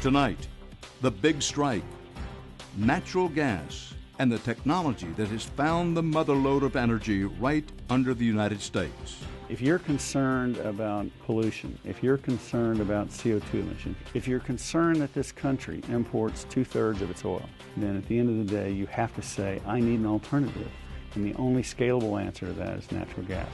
Tonight, the big strike, natural gas, and the technology that has found the motherlode of energy right under the United States. If you're concerned about pollution, if you're concerned about CO2 emissions, if you're concerned that this country imports 2/3 of its oil, then at the end of the day, you have to say, I need an alternative. And the only scalable answer to that is natural gas.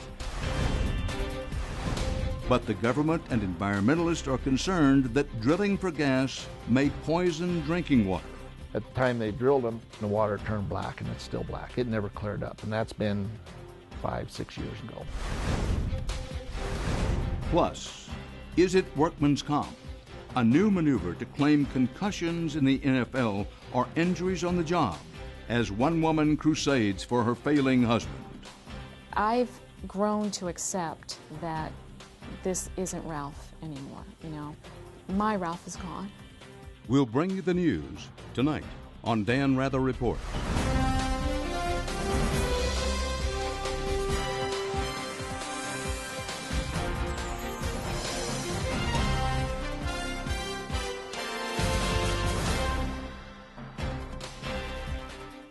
But the government and environmentalists are concerned that drilling for gas may poison drinking water. At the time they drilled them, the water turned black, and it's still black. It never cleared up, and that's been 5-6 years ago. Plus, is it workman's comp? A new maneuver to claim concussions in the NFL are injuries on the job, as one woman crusades for her failing husband. I've grown to accept that this isn't Ralph anymore, you know. My Ralph is gone. We'll bring you the news tonight on Dan Rather Report.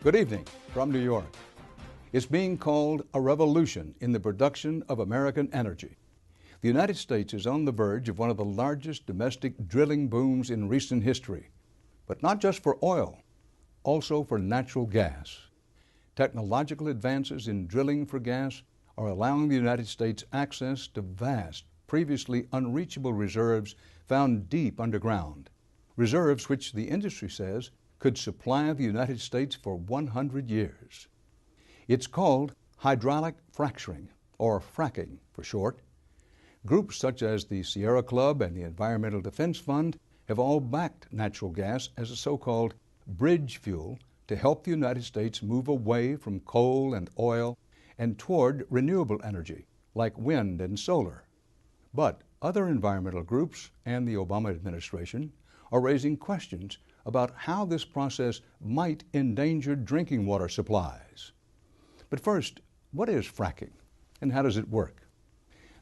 Good evening from New York. It's being called a revolution in the production of American energy. The United States is on the verge of one of the largest domestic drilling booms in recent history, but not just for oil, also for natural gas. Technological advances in drilling for gas are allowing the United States access to vast, previously unreachable reserves found deep underground, reserves which the industry says could supply the United States for 100 years. It's called hydraulic fracturing, or fracking for short. Groups such as the Sierra Club and the Environmental Defense Fund have all backed natural gas as a so-called bridge fuel to help the United States move away from coal and oil and toward renewable energy like wind and solar. But other environmental groups and the Obama administration are raising questions about how this process might endanger drinking water supplies. But first, what is fracking and how does it work?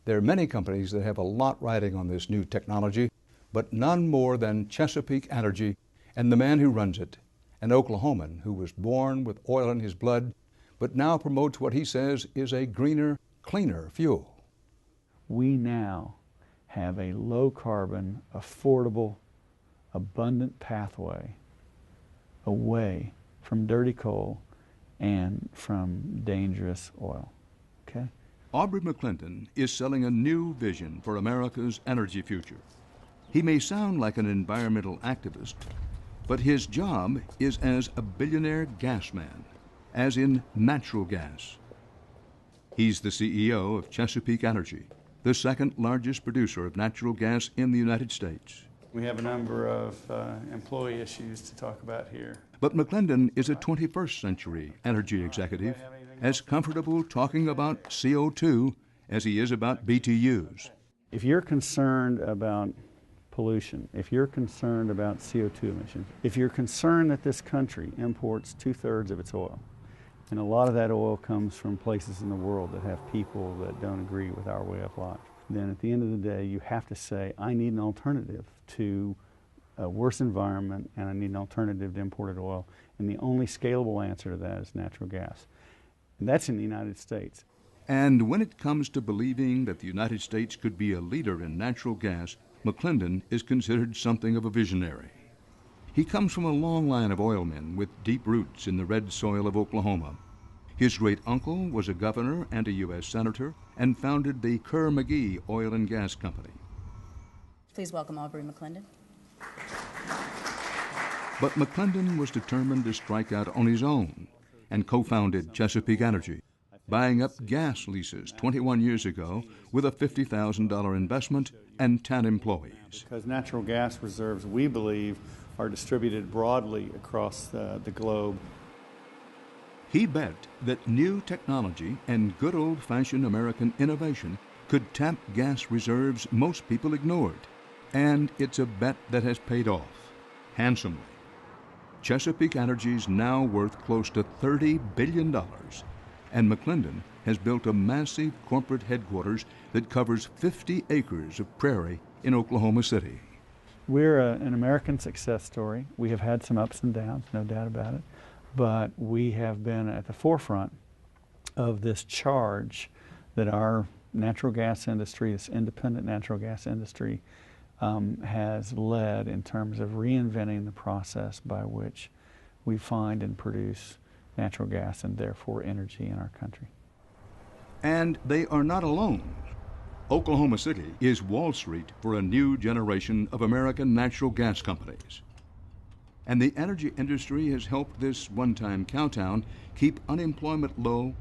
There are many companies that have a lot riding on this new technology, but none more than Chesapeake Energy and the man who runs it, an Oklahoman who was born with oil in his blood, but now promotes what he says is a greener, cleaner fuel. We now have a low-carbon, affordable, abundant pathway away from dirty coal and from dangerous oil. Okay? Aubrey McClendon is selling a new vision for America's energy future. He may sound like an environmental activist, but his job is as a billionaire gas man, as in natural gas. He's the CEO of Chesapeake Energy, the second largest producer of natural gas in the United States. We have a number of employee issues to talk about here. But McClendon is a 21st century energy executive, as comfortable talking about CO2 as he is about BTUs. If you're concerned about pollution, if you're concerned about CO2 emissions, if you're concerned that this country imports 2/3 of its oil, and a lot of that oil comes from places in the world that have people that don't agree with our way of life, then at the end of the day, you have to say, I need an alternative to a worse environment, and I need an alternative to imported oil. And the only scalable answer to that is natural gas. And that's in the United States. And when it comes to believing that the United States could be a leader in natural gas, McClendon is considered something of a visionary. He comes from a long line of oilmen with deep roots in the red soil of Oklahoma. His great-uncle was a governor and a U.S. senator and founded the Kerr-McGee Oil and Gas Company. Please welcome Aubrey McClendon. But McClendon was determined to strike out on his own and co-founded Chesapeake Energy, buying up gas leases 21 years ago with a $50,000 investment and 10 employees. Because natural gas reserves, we believe, are distributed broadly across the globe. He bet that new technology and good old-fashioned American innovation could tap gas reserves most people ignored. And it's a bet that has paid off handsomely. Chesapeake Energy is now worth close to $30 billion, and McClendon has built a massive corporate headquarters that covers 50 acres of prairie in Oklahoma City. We're an American success story. We have had some ups and downs, no doubt about it, but we have been at the forefront of this charge that our natural gas industry, this independent natural gas industry, has led in terms of reinventing the process by which we find and produce natural gas and therefore energy in our country. And they are not alone. Oklahoma City is Wall Street for a new generation of American natural gas companies. And the energy industry has helped this one-time cowtown keep unemployment low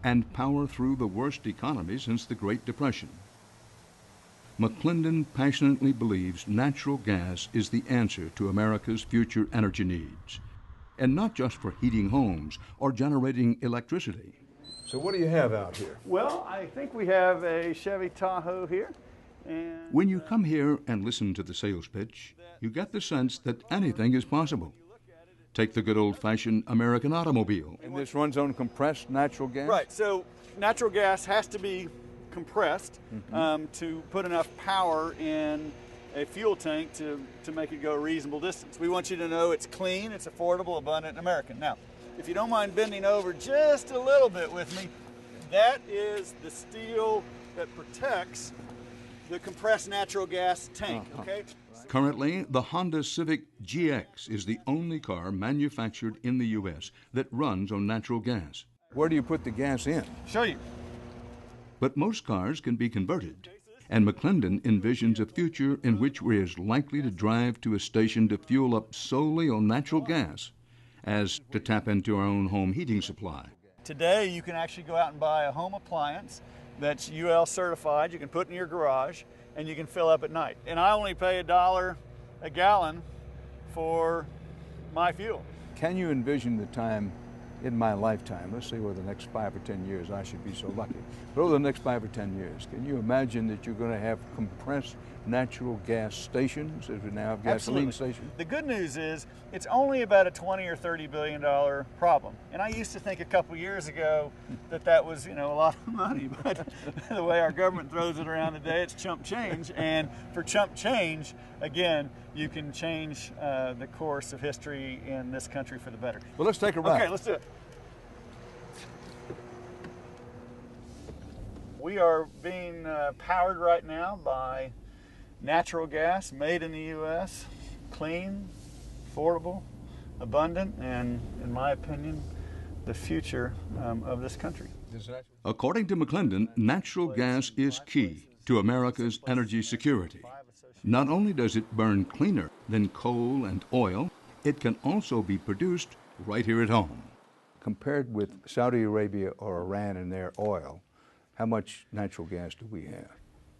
and power through the worst economy since the Great Depression. McClendon passionately believes natural gas is the answer to America's future energy needs, and not just for heating homes or generating electricity. So what do you have out here? Well, I think we have a Chevy Tahoe here. And when you come here and listen to the sales pitch, you get the sense that anything is possible. Take the good old-fashioned American automobile. And this runs on compressed natural gas? Right, so natural gas has to be compressed to put enough power in a fuel tank to make it go a reasonable distance. We want you to know it's clean, it's affordable, abundant, and American. Now, if you don't mind bending over just a little bit with me, that is the steel that protects the compressed natural gas tank, okay? Currently, the Honda Civic GX is the only car manufactured in the U.S. that runs on natural gas. Where do you put the gas in? Show you. But most cars can be converted, and McClendon envisions a future in which we're as likely to drive to a station to fuel up solely on natural gas as to tap into our own home heating supply. Today, you can actually go out and buy a home appliance that's UL certified. You can put in your garage, and you can fill up at night. And I only pay $1 a gallon for my fuel. Can you envision the time in my lifetime, let's say over the next 5 or 10 years, I should be so lucky, but over the next 5 or 10 years, can you imagine that you're going to have compressed natural gas stations as we now have gasoline stations? The good news is it's only about a $20 or $30 billion problem. And I used to think a couple years ago that was, a lot of money, but the way our government throws it around today, it's chump change. And for chump change, again, you can change the course of history in this country for the better. Well, let's take a ride. Okay, let's do it. We are being powered right now by natural gas made in the U.S., clean, affordable, abundant, and, in my opinion, the future of this country. According to McClendon, natural gas is key to America's energy security. Not only does it burn cleaner than coal and oil, it can also be produced right here at home. Compared with Saudi Arabia or Iran and their oil, how much natural gas do we have?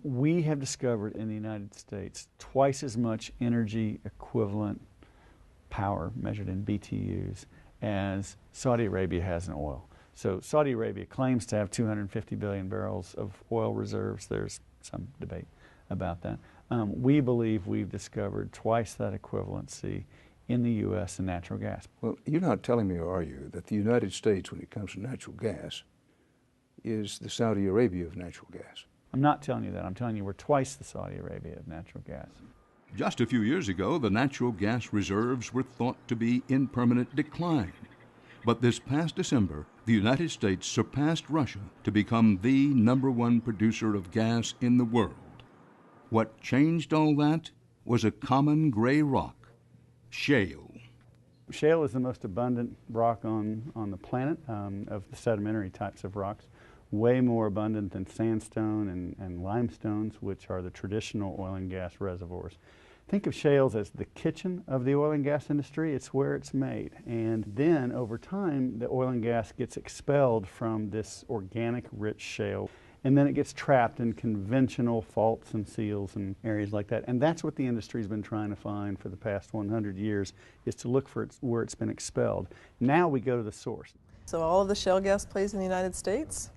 We have discovered in the United States twice as much energy equivalent power measured in BTUs as Saudi Arabia has in oil. So Saudi Arabia claims to have 250 billion barrels of oil reserves. There's some debate about that. We believe we've discovered twice that equivalency in the U.S. in natural gas. Well, you're not telling me, are you, that the United States, when it comes to natural gas, is the Saudi Arabia of natural gas? I'm not telling you that. I'm telling you we're twice the Saudi Arabia of natural gas. Just a few years ago, the natural gas reserves were thought to be in permanent decline. But this past December, the United States surpassed Russia to become the #1 producer of gas in the world. What changed all that was a common gray rock, shale. Shale is the most abundant rock on the planet of the sedimentary types of rocks. Way more abundant than sandstone and limestones, which are the traditional oil and gas reservoirs. Think of shales as the kitchen of the oil and gas industry. It's where it's made. And then over time, the oil and gas gets expelled from this organic rich shale. And then it gets trapped in conventional faults and seals and areas like that. And that's what the industry's been trying to find for the past 100 years, is to look for where it's been expelled. Now we go to the source. So all of the shale gas plays in the United States?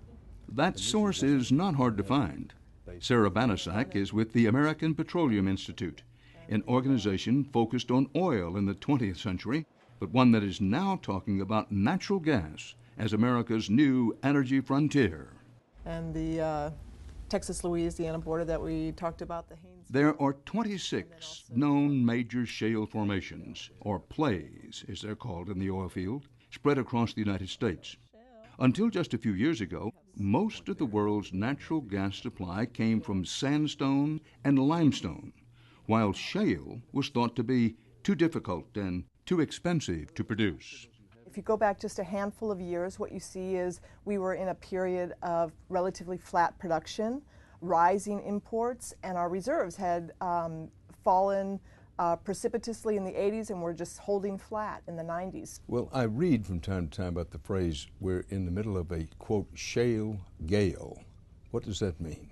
That source is not hard to find. Sarah Banasak is with the American Petroleum Institute, an organization focused on oil in the 20th century, but one that is now talking about natural gas as America's new energy frontier. And the Texas-Louisiana border that we talked about, the Haynes. There are 26 known major shale formations, or plays as they're called in the oil field, spread across the United States. Until just a few years ago, most of the world's natural gas supply came from sandstone and limestone, while shale was thought to be too difficult and too expensive to produce. If you go back just a handful of years, what you see is we were in a period of relatively flat production, rising imports, and our reserves had fallen precipitously in the 80s and were just holding flat in the 90s. Well, I read from time to time about the phrase, we're in the middle of a, quote, shale gale. What does that mean?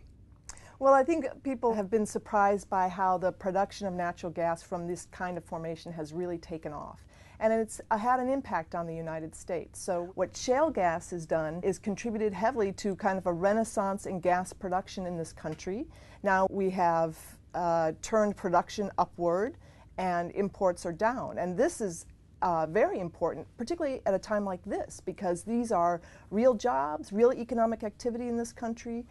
Well, I think people have been surprised by how the production of natural gas from this kind of formation has really taken off. And it's had an impact on the United States. So what shale gas has done is contributed heavily to kind of a renaissance in gas production in this country. Now we have turned production upward and imports are down. And this is very important, particularly at a time like this, because these are real jobs, real economic activity in this country,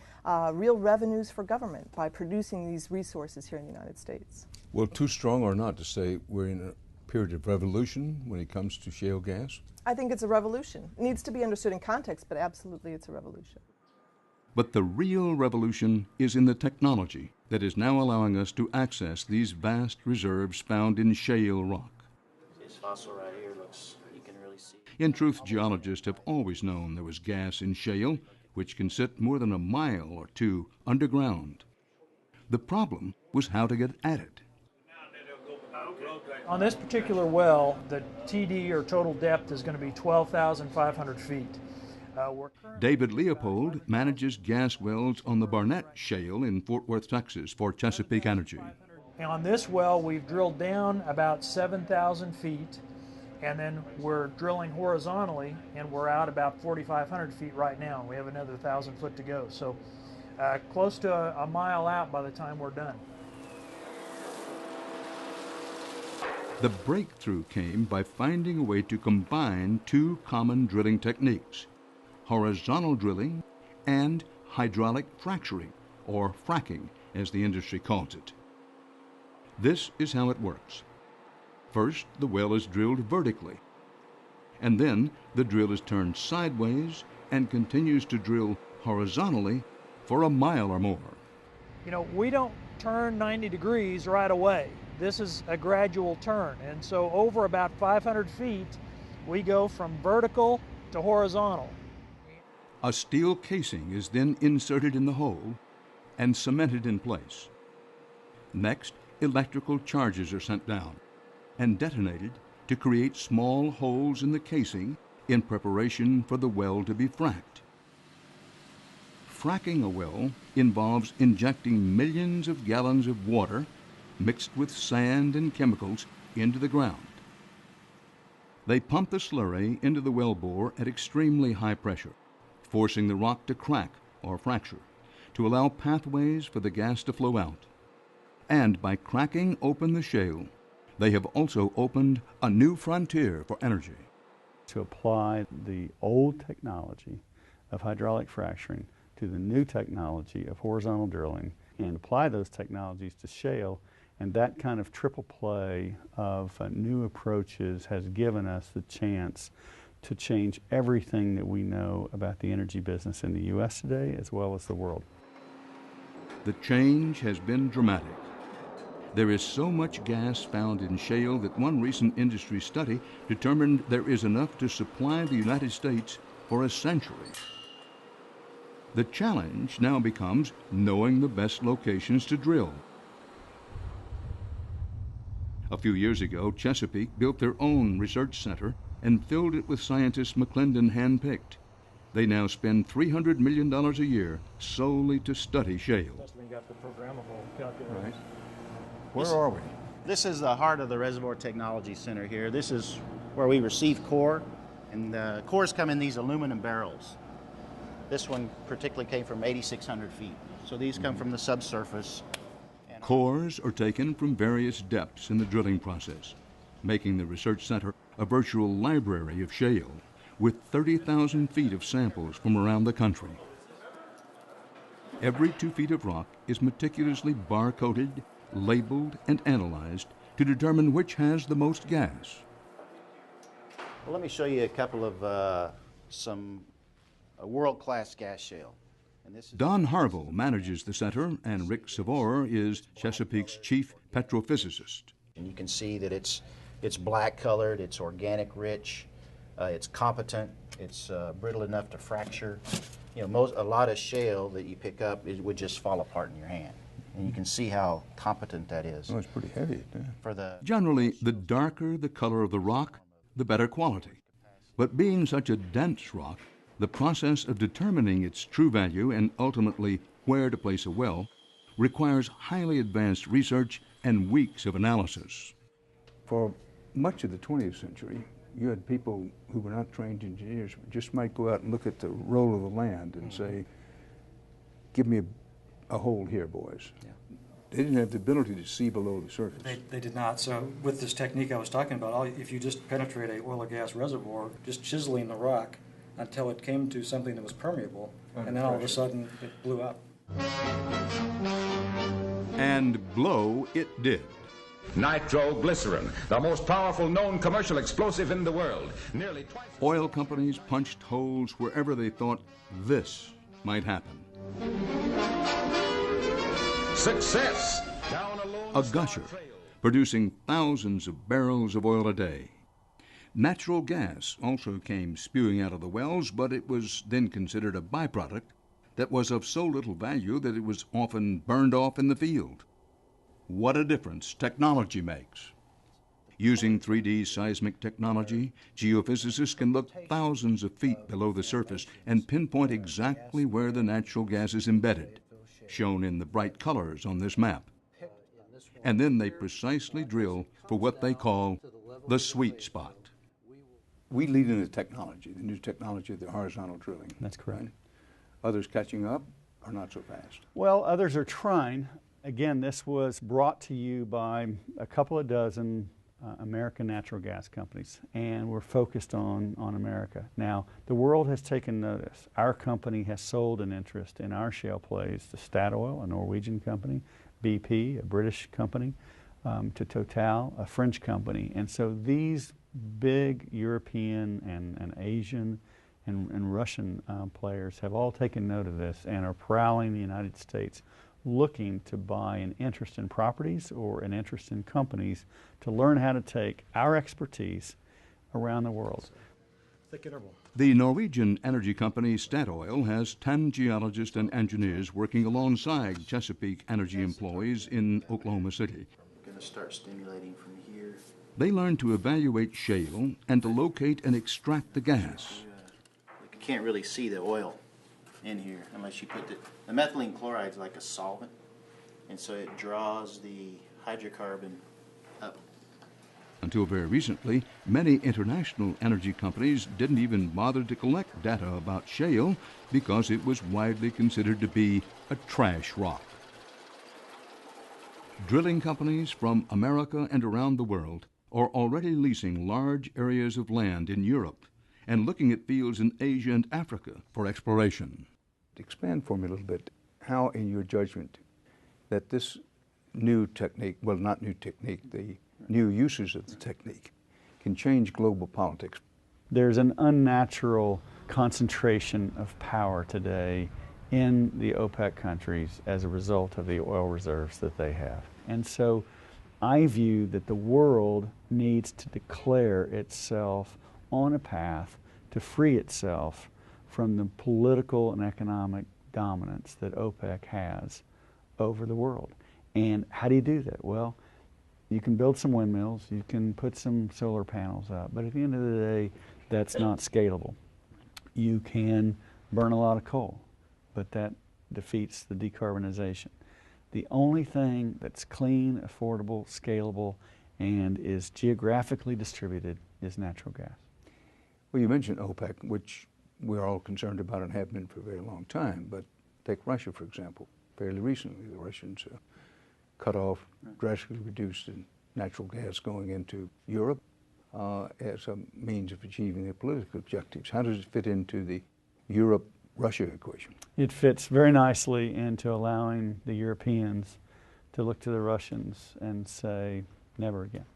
real revenues for government by producing these resources here in the United States. Well, too strong or not to say we're in a period of revolution when it comes to shale gas? I think it's a revolution. It needs to be understood in context, but absolutely it's a revolution. But the real revolution is in the technology that is now allowing us to access these vast reserves found in shale rock. This fossil right here looks, you can really see. In truth, geologists have always known there was gas in shale, which can sit more than a mile or two underground. The problem was how to get at it. On this particular well, the TD, or total depth, is going to be 12,500 feet. David Leopold manages gas wells on the Barnett Shale in Fort Worth, Texas for Chesapeake Energy. And on this well, we've drilled down about 7,000 feet, and then we're drilling horizontally, and we're out about 4,500 feet right now. We have another 1,000 foot to go. So close to a mile out by the time we're done. The breakthrough came by finding a way to combine two common drilling techniques, horizontal drilling and hydraulic fracturing, or fracking as the industry calls it. This is how it works. First, the well is drilled vertically, and then the drill is turned sideways and continues to drill horizontally for a mile or more. You know, we don't turn 90 degrees right away. This is a gradual turn, and so over about 500 feet, we go from vertical to horizontal. A steel casing is then inserted in the hole and cemented in place. Next, electrical charges are sent down and detonated to create small holes in the casing in preparation for the well to be fracked. Fracking a well involves injecting millions of gallons of water mixed with sand and chemicals into the ground. They pump the slurry into the wellbore at extremely high pressure, forcing the rock to crack or fracture to allow pathways for the gas to flow out. And by cracking open the shale, they have also opened a new frontier for energy. To apply the old technology of hydraulic fracturing to the new technology of horizontal drilling and apply those technologies to shale, and that kind of triple play of new approaches has given us the chance to change everything that we know about the energy business in the U.S. today as well as the world. The change has been dramatic. There is so much gas found in shale that one recent industry study determined there is enough to supply the United States for a century. The challenge now becomes knowing the best locations to drill. A few years ago, Chesapeake built their own research center and filled it with scientists McClendon handpicked. They now spend $300 million a year solely to study shale. Right. Where are we? This is the heart of the Reservoir Technology Center here. This is where we receive core, and the cores come in these aluminum barrels. This one particularly came from 8,600 feet. So these come from the subsurface. Cores are taken from various depths in the drilling process, making the research center a virtual library of shale with 30,000 feet of samples from around the country. Every 2 feet of rock is meticulously bar-coded, labeled, and analyzed to determine which has the most gas. Well, let me show you a couple of some world-class gas shale. And this is Don Harville manages the center, and Rick Savor is Chesapeake's chief petrophysicist. And you can see that it's black colored, it's organic rich, it's competent, it's brittle enough to fracture. You know, a lot of shale that you pick up would just fall apart in your hand. And you can see how competent that is. Oh, it's pretty heavy. Yeah. Generally, the darker the color of the rock, the better quality. But being such a dense rock, the process of determining its true value and ultimately where to place a well requires highly advanced research and weeks of analysis. For much of the 20th century, you had people who were not trained engineers, just might go out and look at the roll of the land and say, give me a hole here, boys. Yeah. They didn't have the ability to see below the surface. They did not. So with this technique I was talking about, if you just penetrate a oil or gas reservoir, just chiseling the rock until it came to something that was permeable, and then all of a sudden it blew up. And blow it did. Nitroglycerin, the most powerful known commercial explosive in the world. Nearly twice. Oil companies punched holes wherever they thought this might happen. Success! A gusher, producing thousands of barrels of oil a day. Natural gas also came spewing out of the wells, but it was then considered a byproduct that was of so little value that it was often burned off in the field. What a difference technology makes. Using 3D seismic technology, geophysicists can look thousands of feet below the surface and pinpoint exactly where the natural gas is embedded, shown in the bright colors on this map. And then they precisely drill for what they call the sweet spot. We lead in the technology, the new technology of the horizontal drilling. That's correct. Right? Others catching up are not so fast. Well, others are trying. Again, this was brought to you by a couple of dozen American natural gas companies, and we're focused on America. Now, the world has taken notice. Our company has sold an interest in our shale plays to Statoil, a Norwegian company, BP, a British company, to Total, a French company. And so these big European and Asian and Russian players have all taken note of this and are prowling the United States, looking to buy an interest in properties or an interest in companies to learn how to take our expertise around the world. Thick interval. The Norwegian energy company Statoil has 10 geologists and engineers working alongside Chesapeake Energy employees in Oklahoma City. I'm going to start stimulating from here. They learn to evaluate shale and to locate and extract the gas. You can't really see the oil in here unless you put the methylene chloride is like a solvent, and so it draws the hydrocarbon up. Until very recently, many international energy companies didn't even bother to collect data about shale because it was widely considered to be a trash rock. Drilling companies from America and around the world are already leasing large areas of land in Europe and looking at fields in Asia and Africa for exploration. Expand for me a little bit how, in your judgment, that this new technique, well, not new technique, the new uses of the technique can change global politics. There's an unnatural concentration of power today in the OPEC countries as a result of the oil reserves that they have. And so I view that the world needs to declare itself on a path to free itself from the political and economic dominance that OPEC has over the world. And how do you do that? Well, you can build some windmills, you can put some solar panels up, but at the end of the day, that's not scalable. You can burn a lot of coal, but that defeats the decarbonization. The only thing that's clean, affordable, scalable, and is geographically distributed is natural gas. Well, you mentioned OPEC, which we're all concerned about and have been for a very long time, but take Russia, for example. Fairly recently, the Russians cut off, drastically reduced the natural gas going into Europe as a means of achieving their political objectives. How does it fit into the Europe Russia equation? It fits very nicely into allowing the Europeans to look to the Russians and say, never again.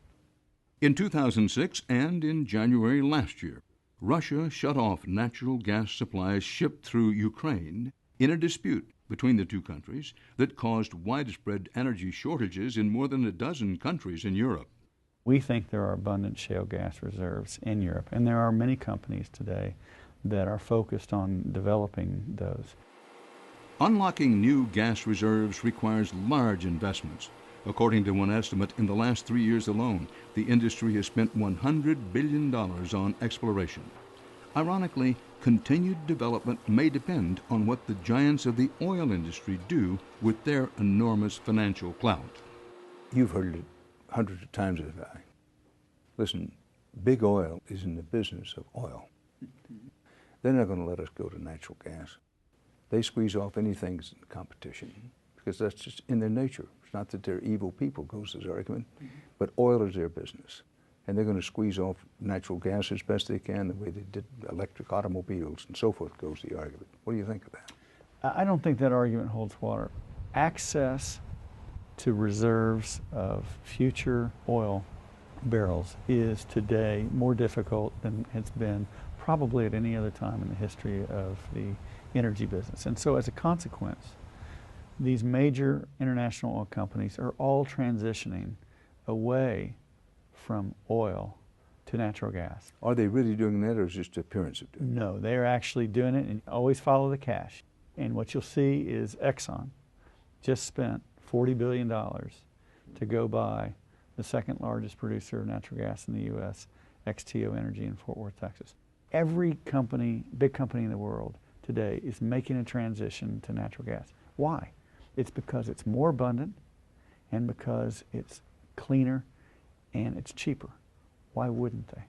In 2006 and in January last year, Russia shut off natural gas supplies shipped through Ukraine in a dispute between the two countries that caused widespread energy shortages in more than a dozen countries in Europe. We think there are abundant shale gas reserves in Europe, and there are many companies today that are focused on developing those. Unlocking new gas reserves requires large investments. According to one estimate, in the last 3 years alone, the industry has spent $100 billion on exploration. Ironically, continued development may depend on what the giants of the oil industry do with their enormous financial clout. You've heard it hundreds of times as I. Listen, big oil is in the business of oil. They're not going to let us go to natural gas. They squeeze off anything in competition because that's just in their nature. It's not that they're evil people, goes this argument, but oil is their business. And they're going to squeeze off natural gas as best they can, the way they did electric automobiles and so forth, goes the argument. What do you think of that? I don't think that argument holds water. Access to reserves of future oil barrels is today more difficult than it's been probably at any other time in the history of the energy business. And so as a consequence, these major international oil companies are all transitioning away from oil to natural gas. Are they really doing that, or is it just appearance of doing it? No, they're actually doing it, and always follow the cash. And what you'll see is Exxon just spent $40 billion to go buy the second largest producer of natural gas in the U.S., XTO Energy in Fort Worth, Texas. Every company, big company in the world today is making a transition to natural gas. Why? It's because it's more abundant and because it's cleaner and it's cheaper. Why wouldn't they?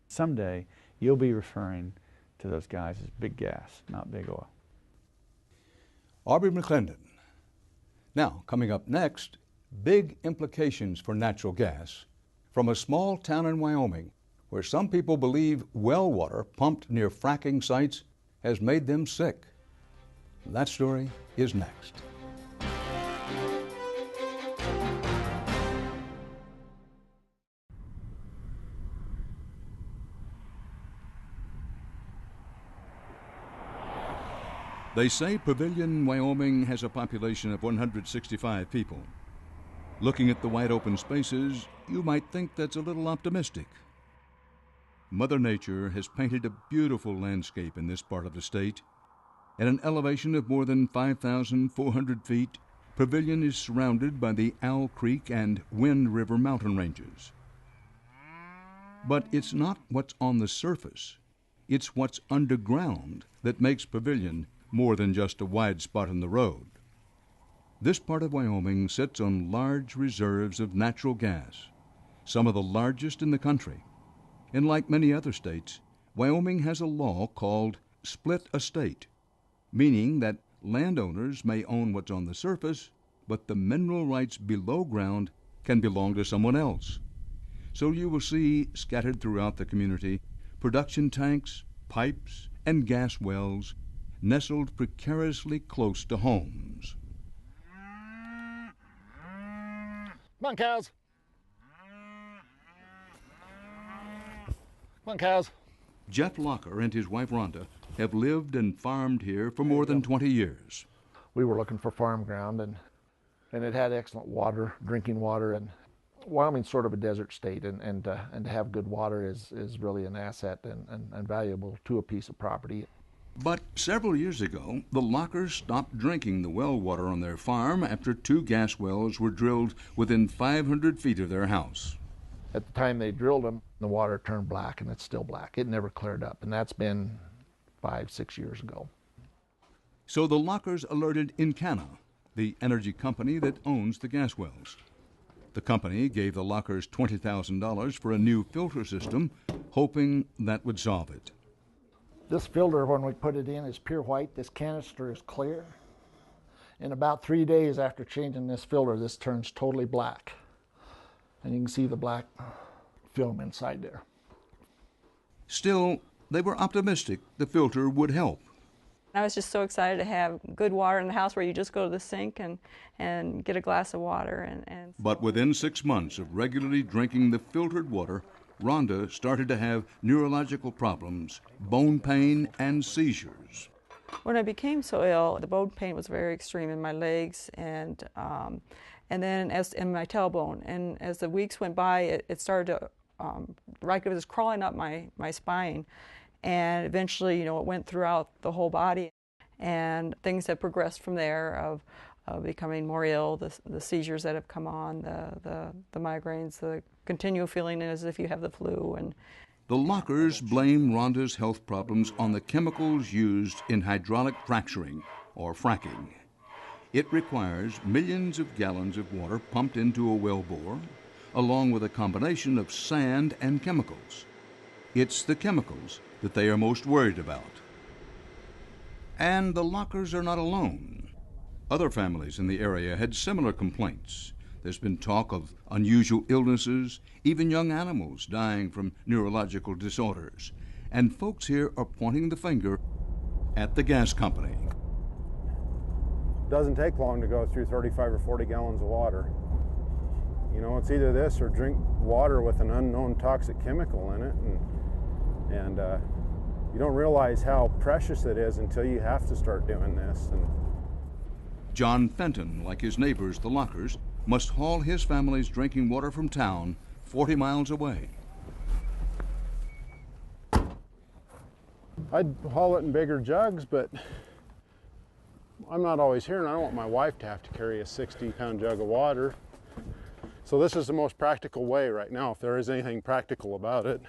Someday you'll be referring to those guys as big gas, not big oil. Aubrey McClendon. Now, coming up next, big implications for natural gas from a small town in Wyoming where some people believe well water pumped near fracking sites has made them sick. That story is next. They say Pavilion, Wyoming has a population of 165 people. Looking at the wide open spaces, you might think that's a little optimistic. Mother Nature has painted a beautiful landscape in this part of the state. At an elevation of more than 5,400 feet, Pavilion is surrounded by the Owl Creek and Wind River mountain ranges. But it's not what's on the surface. It's what's underground that makes Pavilion more than just a wide spot in the road. This part of Wyoming sits on large reserves of natural gas, some of the largest in the country. And like many other states, Wyoming has a law called split estate, meaning that landowners may own what's on the surface, but the mineral rights below ground can belong to someone else. So you will see scattered throughout the community production tanks, pipes, and gas wells nestled precariously close to homes. Come on, cows. Come on, cows. Jeff Locker and his wife Rhonda have lived and farmed here for more than 20 years. We were looking for farm ground, and it had excellent water, drinking water, and Wyoming's sort of a desert state, and to have good water is really an asset and valuable to a piece of property. But several years ago, the Lockers stopped drinking the well water on their farm after 2 gas wells were drilled within 500 feet of their house. At the time they drilled them, the water turned black, and it's still black. It never cleared up, and that's been 5-6 years ago. So the Lockers alerted Encana, the energy company that owns the gas wells. The company gave the Lockers $20,000 for a new filter system, hoping that would solve it. This filter, when we put it in, is pure white. This canister is clear. In about 3 days after changing this filter, this turns totally black. And you can see the black film inside there. Still, they were optimistic the filter would help. I was just so excited to have good water in the house where you just go to the sink and get a glass of water. But within 6 months of regularly drinking the filtered water, Rhonda started to have neurological problems, bone pain, and seizures. When I became so ill, the bone pain was very extreme in my legs and then in my tailbone. And as the weeks went by, it started to, like it was crawling up my spine. And eventually, you know, it went throughout the whole body. And things have progressed from there of becoming more ill, the seizures that have come on, the migraines, the continual feeling as if you have the flu. And the Lockers blame Rhonda's health problems on the chemicals used in hydraulic fracturing, or fracking. It requires millions of gallons of water pumped into a wellbore, along with a combination of sand and chemicals. It's the chemicals that they are most worried about. And the Lockers are not alone. Other families in the area had similar complaints. There's been talk of unusual illnesses, even young animals dying from neurological disorders. And folks here are pointing the finger at the gas company. It doesn't take long to go through 35 or 40 gallons of water. You know, it's either this or drink water with an unknown toxic chemical in it. And you don't realize how precious it is until you have to start doing this. And John Fenton, like his neighbors, the Lockers, must haul his family's drinking water from town 40 miles away. I'd haul it in bigger jugs, but I'm not always here, and I don't want my wife to have to carry a 60-pound jug of water. So this is the most practical way right now, if there is anything practical about it.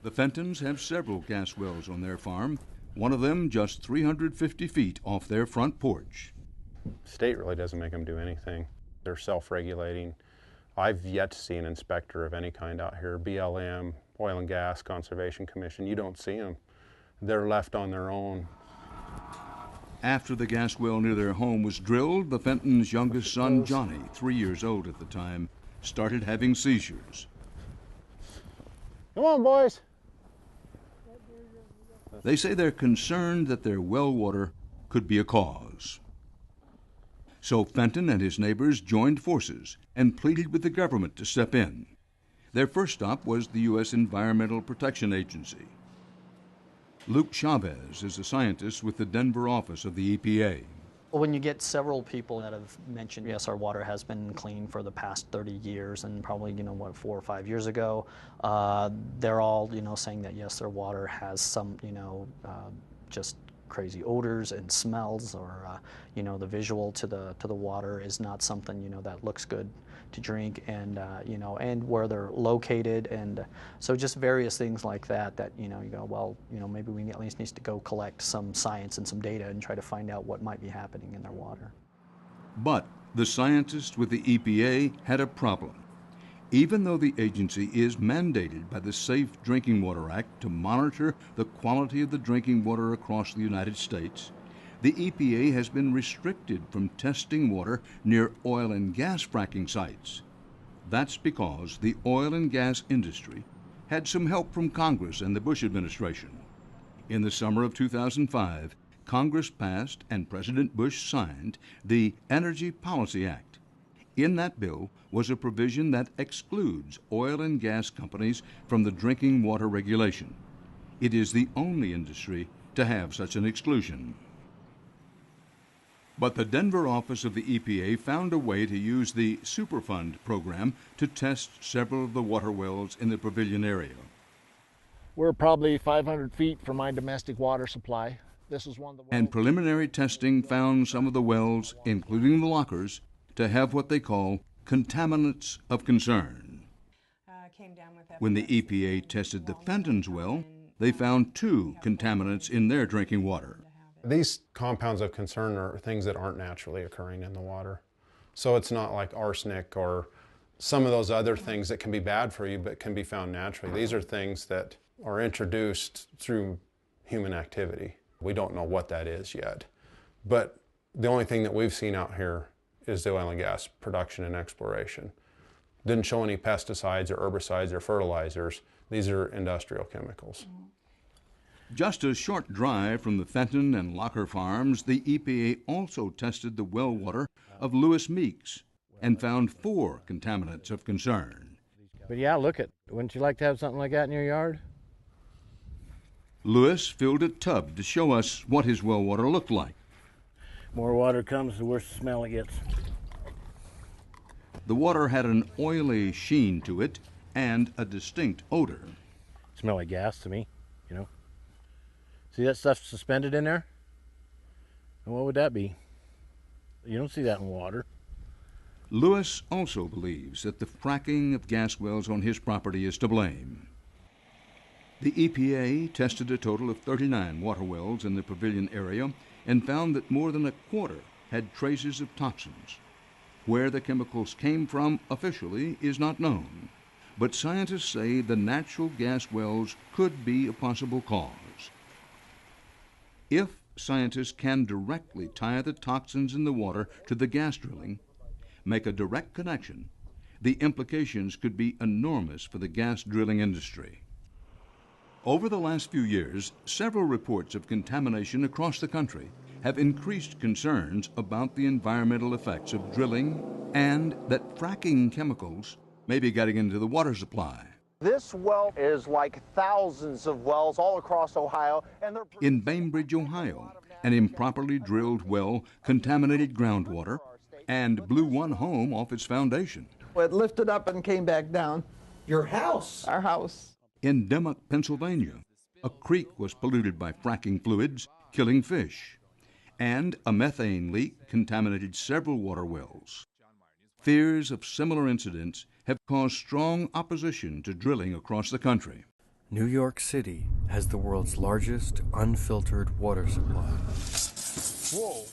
The Fentons have several gas wells on their farm, one of them just 350 feet off their front porch. State really doesn't make them do anything. They're self-regulating. I've yet to see an inspector of any kind out here. BLM, Oil and Gas Conservation Commission, you don't see them. They're left on their own. After the gas well near their home was drilled, the Fentons' youngest son, Johnny, 3 years old at the time, started having seizures. Come on, boys. They say they're concerned that their well water could be a cause. So Fenton and his neighbors joined forces and pleaded with the government to step in. Their first stop was the U.S. Environmental Protection Agency. Luke Chavez is a scientist with the Denver office of the EPA. When you get several people that have mentioned, yes, our water has been clean for the past 30 years and probably, 4 or 5 years ago, they're all, saying that, yes, their water has some, just crazy odors and smells, or, the visual to the water is not something, that looks good to drink, and, and where they're located, and so just various things like that, you go, well, maybe we at least need to go collect some science and some data and try to find out what might be happening in their water. But the scientists with the EPA had a problem. Even though the agency is mandated by the Safe Drinking Water Act to monitor the quality of the drinking water across the United States, the EPA has been restricted from testing water near oil and gas fracking sites. That's because the oil and gas industry had some help from Congress and the Bush administration. In the summer of 2005, Congress passed and President Bush signed the Energy Policy Act. In that bill was a provision that excludes oil and gas companies from the drinking water regulation. It is the only industry to have such an exclusion. But the Denver office of the EPA found a way to use the Superfund program to test several of the water wells in the Pavilion area. We're probably 500 feet from my domestic water supply. This is one of the wells. And preliminary testing found some of the wells, including the Lockers, to have what they call contaminants of concern. When the EPA tested the Fenton's well, they found 2 contaminants in their drinking water. These compounds of concern are things that aren't naturally occurring in the water. So it's not like arsenic or some of those other things that can be bad for you but can be found naturally. These are things that are introduced through human activity. We don't know what that is yet. But the only thing that we've seen out here is the oil and gas production and exploration. Didn't show any pesticides or herbicides or fertilizers. These are industrial chemicals. Just a short drive from the Fenton and Locker farms, the EPA also tested the well water of Lewis Meeks and found 4 contaminants of concern. But yeah, look at, wouldn't you like to have something like that in your yard? Lewis filled a tub to show us what his well water looked like. More water comes, the worse the smell it gets. The water had an oily sheen to it and a distinct odor. Smell like gas to me, you know. See that stuff suspended in there? And what would that be? You don't see that in water. Lewis also believes that the fracking of gas wells on his property is to blame. The EPA tested a total of 39 water wells in the Pavilion area and found that more than a quarter had traces of toxins. Where the chemicals came from officially is not known, but scientists say the natural gas wells could be a possible cause. If scientists can directly tie the toxins in the water to the gas drilling, make a direct connection, the implications could be enormous for the gas drilling industry. Over the last few years, several reports of contamination across the country have increased concerns about the environmental effects of drilling and that fracking chemicals may be getting into the water supply. This well is like thousands of wells all across Ohio, and they're... In Bainbridge, Ohio, an improperly drilled well contaminated groundwater and blew one home off its foundation. It lifted up and came back down. Your house? Our house. In Dimock, Pennsylvania, a creek was polluted by fracking fluids, killing fish, and a methane leak contaminated several water wells. Fears of similar incidents have caused strong opposition to drilling across the country. New York City has the world's largest unfiltered water supply. Whoa.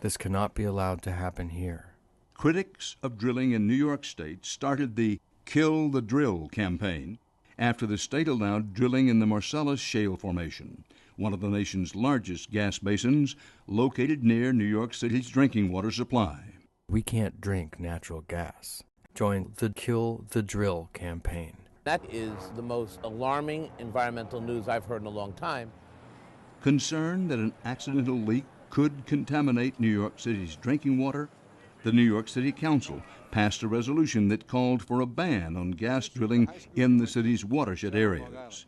This cannot be allowed to happen here. Critics of drilling in New York State started the Kill the Drill campaign after the state allowed drilling in the Marcellus Shale Formation, one of the nation's largest gas basins located near New York City's drinking water supply. We can't drink natural gas. Join the Kill the Drill campaign. That is the most alarming environmental news I've heard in a long time. Concerned that an accidental leak could contaminate New York City's drinking water, the New York City Council passed a resolution that called for a ban on gas drilling in the city's watershed areas.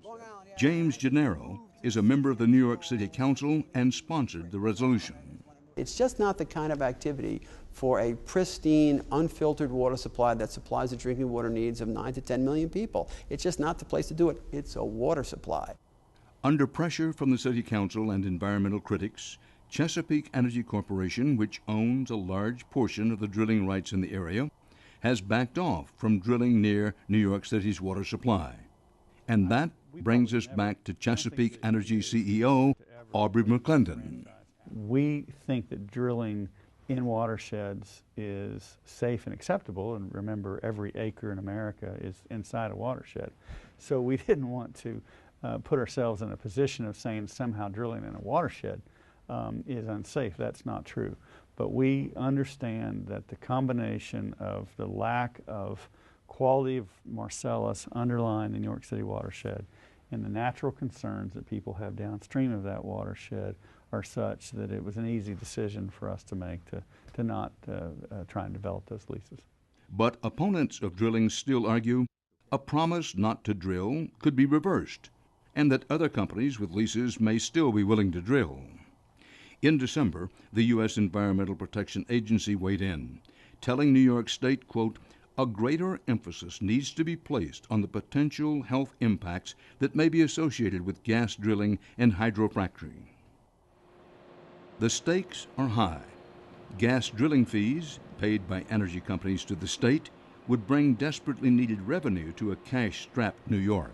James Gennaro is a member of the New York City Council and sponsored the resolution. It's just not the kind of activity for a pristine, unfiltered water supply that supplies the drinking water needs of 9 to 10 million people. It's just not the place to do it. It's a water supply. Under pressure from the City Council and environmental critics, Chesapeake Energy Corporation, which owns a large portion of the drilling rights in the area, has backed off from drilling near New York City's water supply. And that brings us back to Chesapeake Energy CEO Aubrey McClendon. We think that drilling in watersheds is safe and acceptable, and remember, every acre in America is inside a watershed. So we didn't want to put ourselves in a position of saying somehow drilling in a watershed is unsafe. That's not true. But we understand that the combination of the lack of quality of Marcellus underlying the New York City watershed and the natural concerns that people have downstream of that watershed are such that it was an easy decision for us to make to not try and develop those leases. But opponents of drilling still argue a promise not to drill could be reversed, and that other companies with leases may still be willing to drill. In December, the U.S. Environmental Protection Agency weighed in, telling New York State, quote, a greater emphasis needs to be placed on the potential health impacts that may be associated with gas drilling and hydrofracturing. The stakes are high. Gas drilling fees, paid by energy companies to the state, would bring desperately needed revenue to a cash-strapped New York.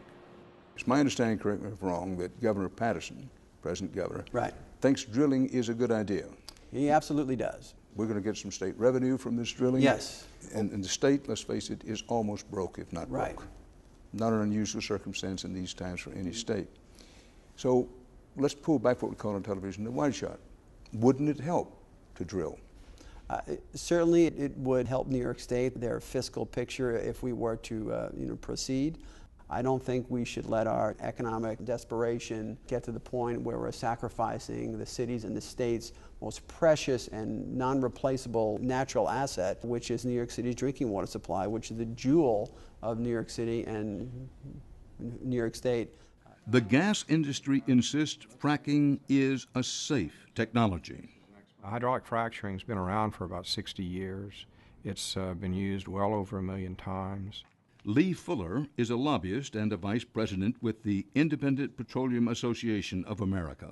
It's my understanding, correct me if I'm wrong, that Governor Patterson, present governor, right, thinks drilling is a good idea. He absolutely does. We're going to get some state revenue from this drilling? Yes. And the state, let's face it, is almost broke, if not broke. Not an unusual circumstance in these times for any state. So let's pull back what we call on television the wide shot. Wouldn't it help to drill? Certainly it would help New York State, their fiscal picture, if we were to proceed. I don't think we should let our economic desperation get to the point where we're sacrificing the cities and the states' most precious and non-replaceable natural asset, which is New York City's drinking water supply, which is the jewel of New York City and New York State. The gas industry insists fracking is a safe technology. Hydraulic fracturing has been around for about 60 years. It's been used well over 1 million times. Lee Fuller is a lobbyist and a vice president with the Independent Petroleum Association of America.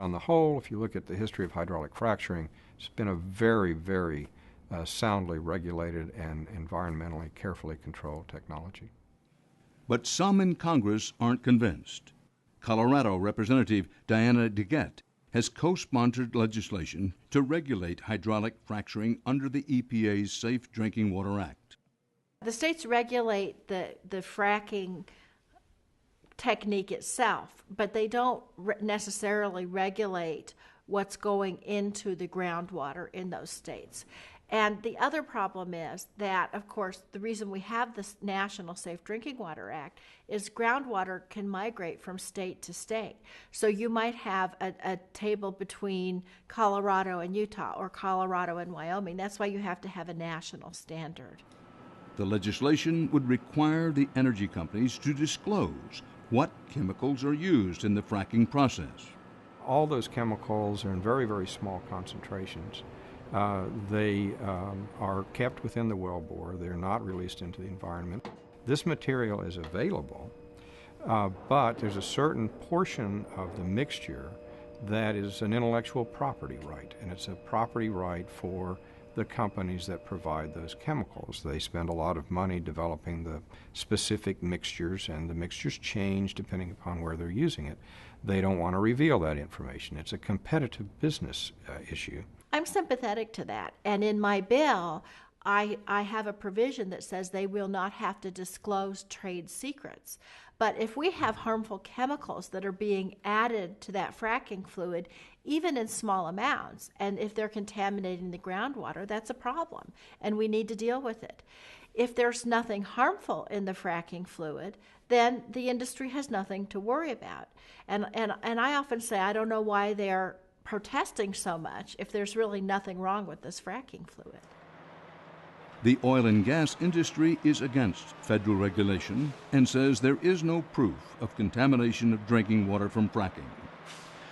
On the whole, if you look at the history of hydraulic fracturing, it's been a very, very soundly regulated and environmentally carefully controlled technology. But some in Congress aren't convinced. Colorado Representative Diana DeGette has co-sponsored legislation to regulate hydraulic fracturing under the EPA's Safe Drinking Water Act. The states regulate the fracking technique itself, but they don't necessarily regulate what's going into the groundwater in those states. And the other problem is that, of course, the reason we have this National Safe Drinking Water Act is groundwater can migrate from state to state. So you might have a table between Colorado and Utah or Colorado and Wyoming. That's why you have to have a national standard. The legislation would require the energy companies to disclose what chemicals are used in the fracking process. All those chemicals are in very, very small concentrations. They are kept within the wellbore. They're not released into the environment. This material is available, but there's a certain portion of the mixture that is an intellectual property right, and it's a property right for the companies that provide those chemicals. They spend a lot of money developing the specific mixtures, and the mixtures change depending upon where they're using it. They don't want to reveal that information. It's a competitive business issue. I'm sympathetic to that, and in my bill, I have a provision that says they will not have to disclose trade secrets. But if we have harmful chemicals that are being added to that fracking fluid, even in small amounts, and if they're contaminating the groundwater, that's a problem, and we need to deal with it. If there's nothing harmful in the fracking fluid, then the industry has nothing to worry about. And I often say, I don't know why they're protesting so much if there's really nothing wrong with this fracking fluid. The oil and gas industry is against federal regulation and says there is no proof of contamination of drinking water from fracking.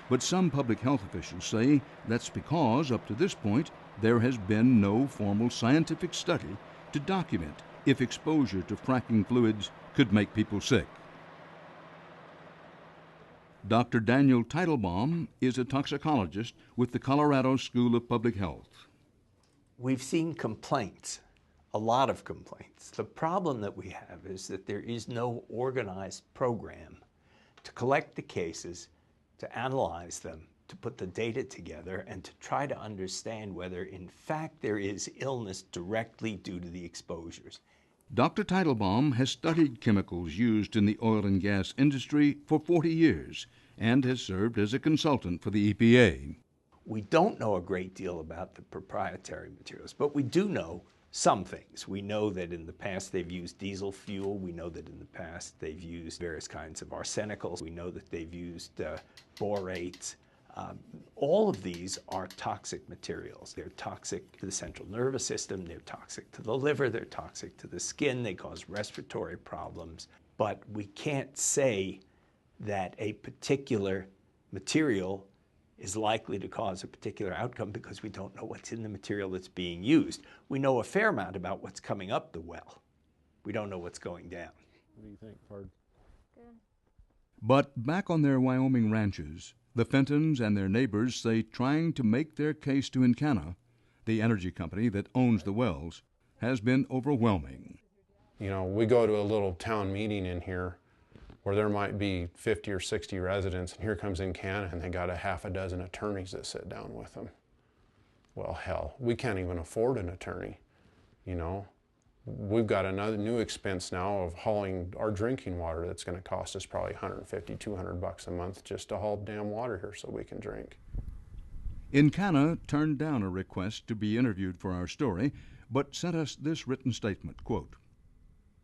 But some public health officials say that's because, up to this point, there has been no formal scientific study to document if exposure to fracking fluids could make people sick. Dr. Daniel Teitelbaum is a toxicologist with the Colorado School of Public Health. We've seen complaints, a lot of complaints. The problem that we have is that there is no organized program to collect the cases, to analyze them, to put the data together, and to try to understand whether in fact there is illness directly due to the exposures. Dr. Teitelbaum has studied chemicals used in the oil and gas industry for 40 years and has served as a consultant for the EPA. We don't know a great deal about the proprietary materials, but we do know some things. We know that in the past they've used diesel fuel. We know that in the past they've used various kinds of arsenicals. We know that they've used borates. All of these are toxic materials. They're toxic to the central nervous system, they're toxic to the liver, they're toxic to the skin, they cause respiratory problems. But we can't say that a particular material is likely to cause a particular outcome because we don't know what's in the material that's being used. We know a fair amount about what's coming up the well. We don't know what's going down. What do you think, Pard? But back on their Wyoming ranches, the Fentons and their neighbors say trying to make their case to Encana, the energy company that owns the wells, has been overwhelming. You know, we go to a little town meeting in here where there might be 50 or 60 residents, and here comes Encana, and they got a half a dozen attorneys that sit down with them. Well, hell, we can't even afford an attorney, you know. We've got another new expense now of hauling our drinking water that's going to cost us probably $150, $200 a month just to haul damn water here so we can drink. Encana turned down a request to be interviewed for our story, but sent us this written statement, quote,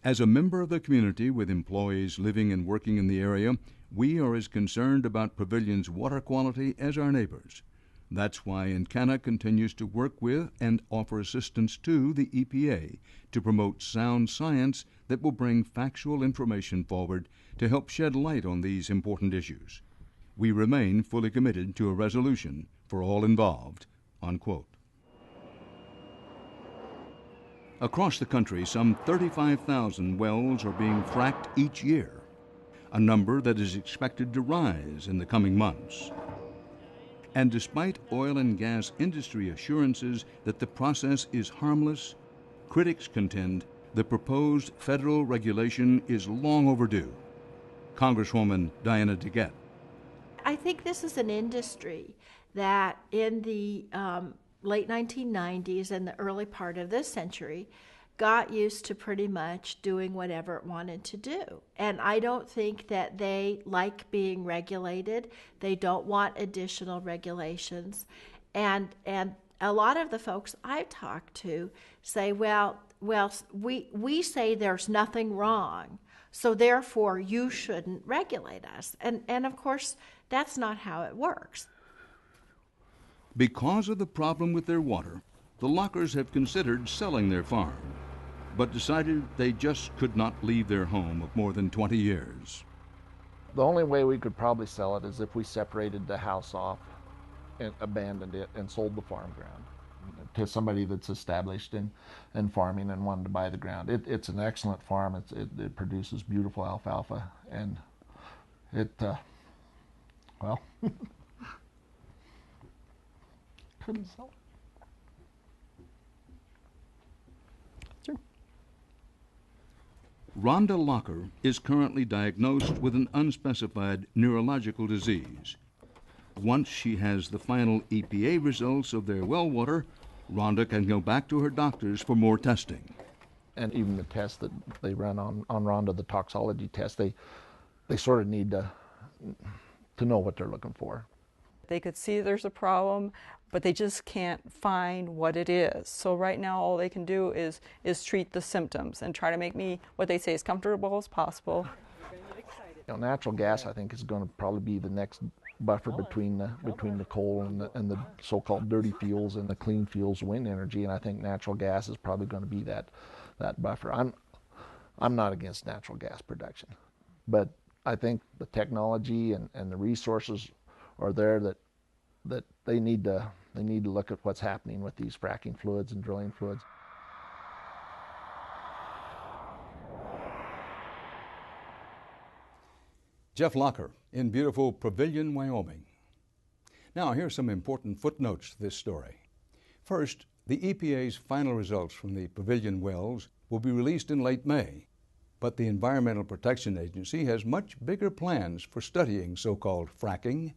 As a member of the community with employees living and working in the area, we are as concerned about Pavilion's water quality as our neighbors. That's why Encana continues to work with and offer assistance to the EPA to promote sound science that will bring factual information forward to help shed light on these important issues. We remain fully committed to a resolution for all involved, unquote. Across the country, some 35,000 wells are being fracked each year, a number that is expected to rise in the coming months. And despite oil and gas industry assurances that the process is harmless, critics contend the proposed federal regulation is long overdue. Congresswoman Diana DeGette. I think this is an industry that in the late 1990s and the early part of this century got used to pretty much doing whatever it wanted to do. And I don't think that they like being regulated. They don't want additional regulations. And a lot of the folks I've talked to say, well, we say there's nothing wrong, so therefore you shouldn't regulate us. And of course, that's not how it works. Because of the problem with their water, the Lockers have considered selling their farm, but decided they just could not leave their home of more than 20 years. The only way we could probably sell it is if we separated the house off and abandoned it and sold the farm ground to somebody that's established in farming and wanted to buy the ground. It's an excellent farm. It produces beautiful alfalfa, and well, couldn't sell it. Rhonda Locker is currently diagnosed with an unspecified neurological disease. Once she has the final EPA results of their well water, Rhonda can go back to her doctors for more testing. And even the tests that they run on Rhonda, the toxology test, they sort of need to know what they're looking for. They could see there's a problem, but they just can't find what it is. So right now all they can do is treat the symptoms and try to make me, what they say, as comfortable as possible. You know, natural gas, I think, is going to probably be the next buffer between the coal and the so-called dirty fuels and the clean fuels, wind energy, and I think natural gas is probably going to be that buffer. I'm not against natural gas production, but I think the technology and the resources are there that they need to look at what's happening with these fracking fluids and drilling fluids. Jeff Locker in beautiful Pavilion, Wyoming. Now, here's some important footnotes to this story. First, the EPA's final results from the Pavilion wells will be released in late May, but the Environmental Protection Agency has much bigger plans for studying so-called fracking.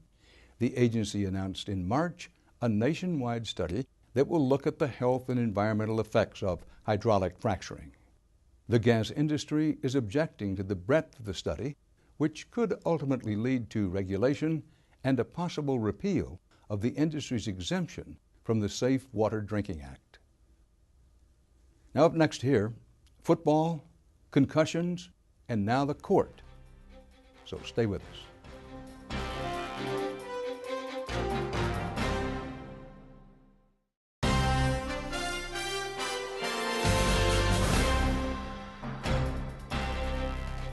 The agency announced in March a nationwide study that will look at the health and environmental effects of hydraulic fracturing. The gas industry is objecting to the breadth of the study, which could ultimately lead to regulation and a possible repeal of the industry's exemption from the Safe Water Drinking Act. Now up next here, football, concussions, and now the court. So stay with us.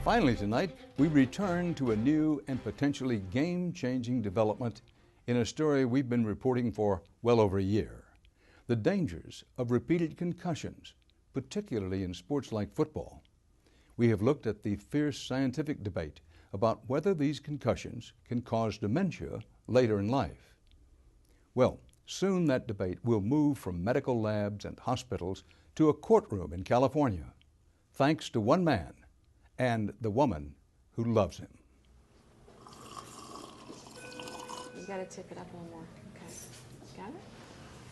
Finally tonight, we return to a new and potentially game-changing development in a story we've been reporting for well over a year. The dangers of repeated concussions, particularly in sports like football. We have looked at the fierce scientific debate about whether these concussions can cause dementia later in life. Well, soon that debate will move from medical labs and hospitals to a courtroom in California, thanks to one man and the woman who loves him. You gotta tip it up a little more. Okay. Got it?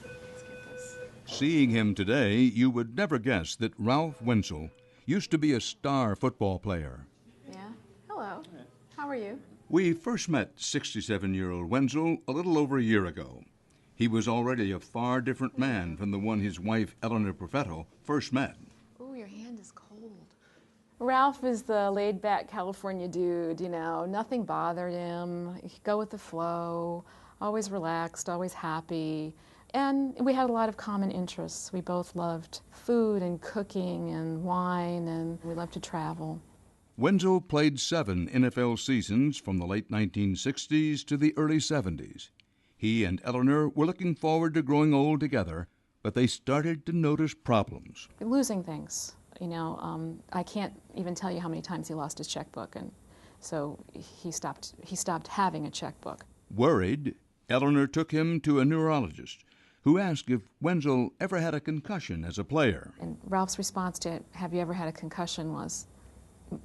Let's get this. Seeing him today, you would never guess that Ralph Wenzel used to be a star football player. Yeah? Hello. How are you? We first met 67-year-old Wenzel a little over a year ago. He was already a far different man from the one his wife, Eleanor Perfetto, first met. Ooh, your hand is cold. Ralph is the laid-back California dude, you know, nothing bothered him. He'd go with the flow, always relaxed, always happy. And we had a lot of common interests. We both loved food and cooking and wine, and we loved to travel. Wenzel played 7 NFL seasons from the late 1960s to the early 70s. He and Eleanor were looking forward to growing old together, but they started to notice problems. Losing things. You know, I can't even tell you how many times he lost his checkbook, and so he stopped having a checkbook. Worried, Eleanor took him to a neurologist who asked if Wenzel ever had a concussion as a player. And Ralph's response to, "Have you ever had a concussion?" was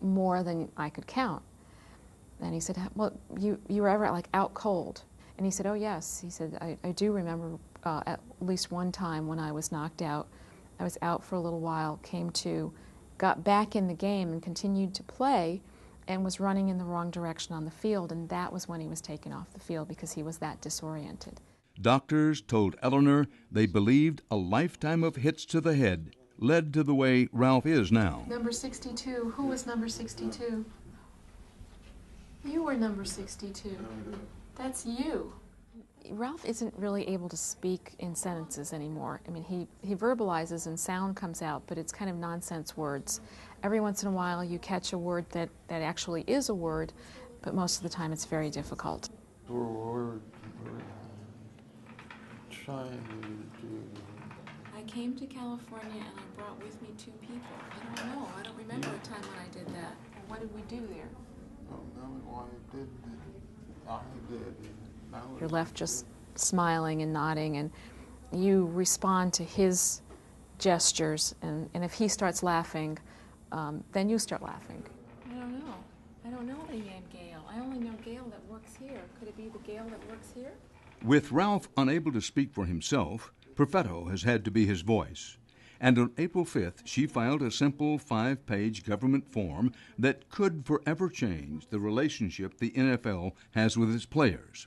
more than I could count. And he said, "Well, you were ever like out cold?" And he said, "Oh yes." He said, I do remember at least one time when I was knocked out. I was out for a little while, came to, got back in the game and continued to play, and was running in the wrong direction on the field, and that was when he was taken off the field because he was that disoriented." Doctors told Eleanor they believed a lifetime of hits to the head led to the way Ralph is now. Number 62. Who was number 62? You were number 62. That's you. Ralph isn't really able to speak in sentences anymore. I mean, he verbalizes and sound comes out, but it's kind of nonsense words. Every once in a while you catch a word that actually is a word, but most of the time it's very difficult. We're trying to do... I came to California and I brought with me 2 people. I don't know. I don't remember a time when I did that. What did we do there? You're left just smiling and nodding, and you respond to his gestures, and if he starts laughing, then you start laughing. I don't know. I don't know the name Gail. I only know Gail that works here. Could it be the Gail that works here? With Ralph unable to speak for himself, Perfetto has had to be his voice. And on April 5th, she filed a simple 5-page government form that could forever change the relationship the NFL has with its players.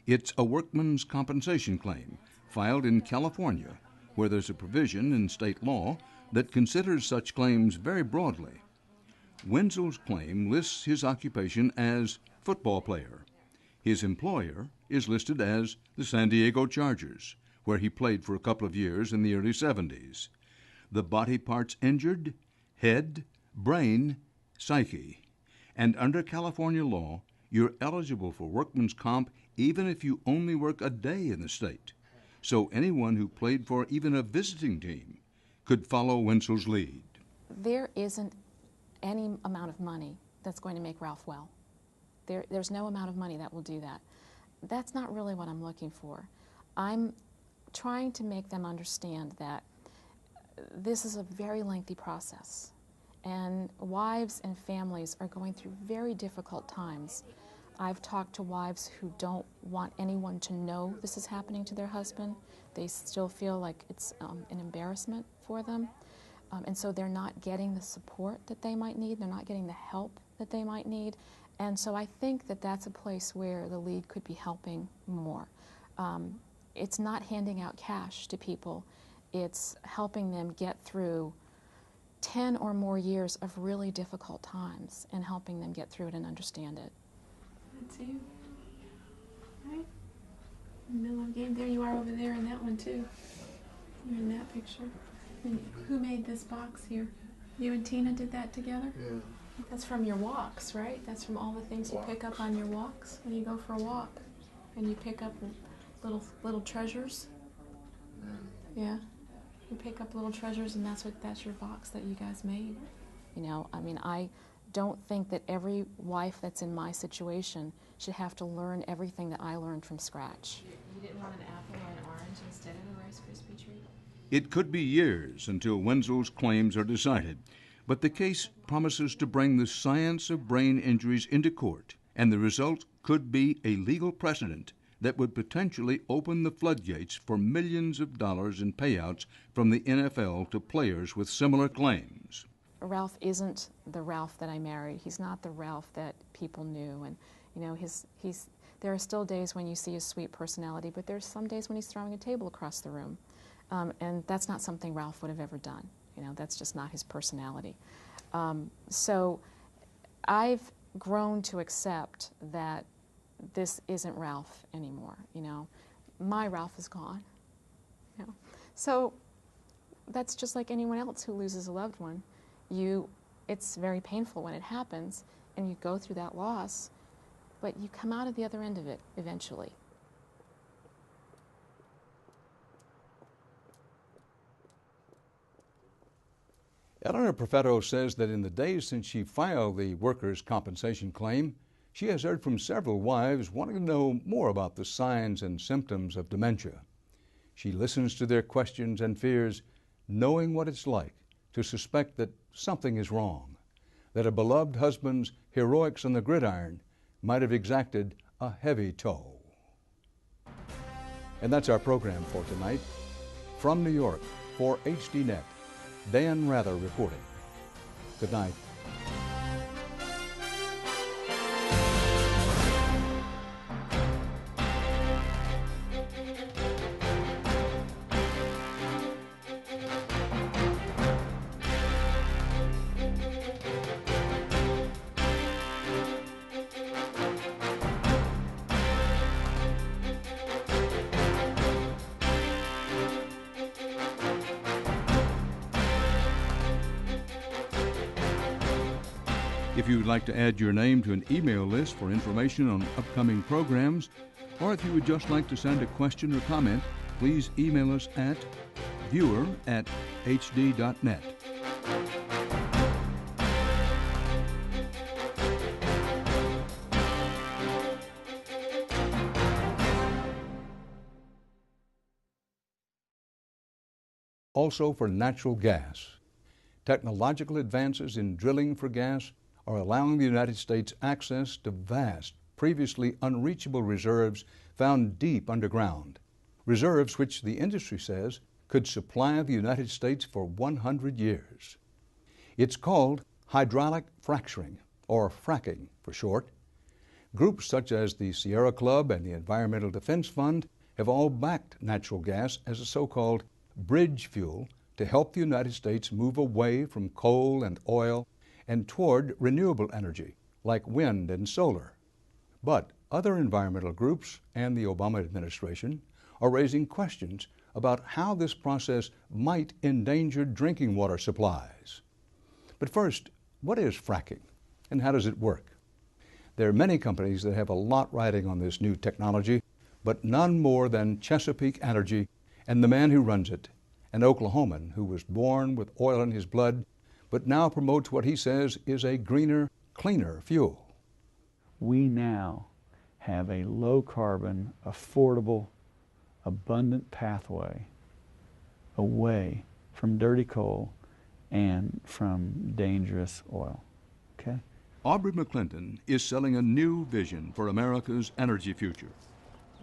It's a workman's compensation claim filed in California, where there's a provision in state law that considers such claims very broadly. Wenzel's claim lists his occupation as football player. His employer is listed as the San Diego Chargers, where he played for a couple of years in the early 70s. The body parts injured: head, brain, psyche. And under California law, you're eligible for workman's comp even if you only work a day in the state. So anyone who played for even a visiting team could follow Wenzel's lead. There isn't any amount of money that's going to make Ralph well. There's no amount of money that will do that. That's not really what I'm looking for. I'm trying to make them understand that this is a very lengthy process, and wives and families are going through very difficult times. I've talked to wives who don't want anyone to know this is happening to their husband. They still feel like it's an embarrassment for them, and so they're not getting the support that they might need. They're not getting the help that they might need, and so I think that that's a place where the league could be helping more. It's not handing out cash to people. It's helping them get through 10 or more years of really difficult times and helping them get through it and understand it. That's you. Right? In the middle of the game. There you are over there in that one too. You're in that picture. And who made this box here? You and Tina did that together? Yeah. That's from your walks, right? That's from all the things you pick up on your walks when you go for a walk. And you pick up little treasures. Yeah. You pick up little treasures, and that's your box that you guys made. You know, I mean, I don't think that every wife that's in my situation should have to learn everything that I learned from scratch. You didn't want an apple or an orange instead of a Rice Krispie treat? It could be years until Wenzel's claims are decided, but the case promises to bring the science of brain injuries into court, and the result could be a legal precedent that would potentially open the floodgates for millions of dollars in payouts from the NFL to players with similar claims. Ralph isn't the Ralph that I married. He's not the Ralph that people knew. And, you know, there are still days when you see his sweet personality, but there's some days when he's throwing a table across the room. And that's not something Ralph would have ever done. You know, that's just not his personality. So I've grown to accept that this isn't Ralph anymore, you know. My Ralph is gone, you know. So that's just like anyone else who loses a loved one. It's very painful when it happens, and you go through that loss, but you come out of the other end of it eventually. Eleanor Perfetto says that in the days since she filed the workers' compensation claim, she has heard from several wives wanting to know more about the signs and symptoms of dementia. She listens to their questions and fears, knowing what it's like to suspect that something is wrong, that a beloved husband's heroics on the gridiron might have exacted a heavy toll. And that's our program for tonight. From New York, for HDNet, Dan Rather reporting. Good night. If you would like to add your name to an email list for information on upcoming programs, or if you would just like to send a question or comment, please email us at viewer@hd.net. Also for natural gas. Technological advances in drilling for gas are allowing the United States access to vast, previously unreachable reserves found deep underground. Reserves which the industry says could supply the United States for 100 years. It's called hydraulic fracturing, or fracking for short. Groups such as the Sierra Club and the Environmental Defense Fund have all backed natural gas as a so-called bridge fuel to help the United States move away from coal and oil and toward renewable energy, like wind and solar. But other environmental groups and the Obama administration are raising questions about how this process might endanger drinking water supplies. But first, what is fracking and how does it work? There are many companies that have a lot riding on this new technology, but none more than Chesapeake Energy and the man who runs it, an Oklahoman who was born with oil in his blood, but now promotes what he says is a greener, cleaner fuel. We now have a low-carbon, affordable, abundant pathway away from dirty coal and from dangerous oil. Okay? Aubrey McClendon is selling a new vision for America's energy future.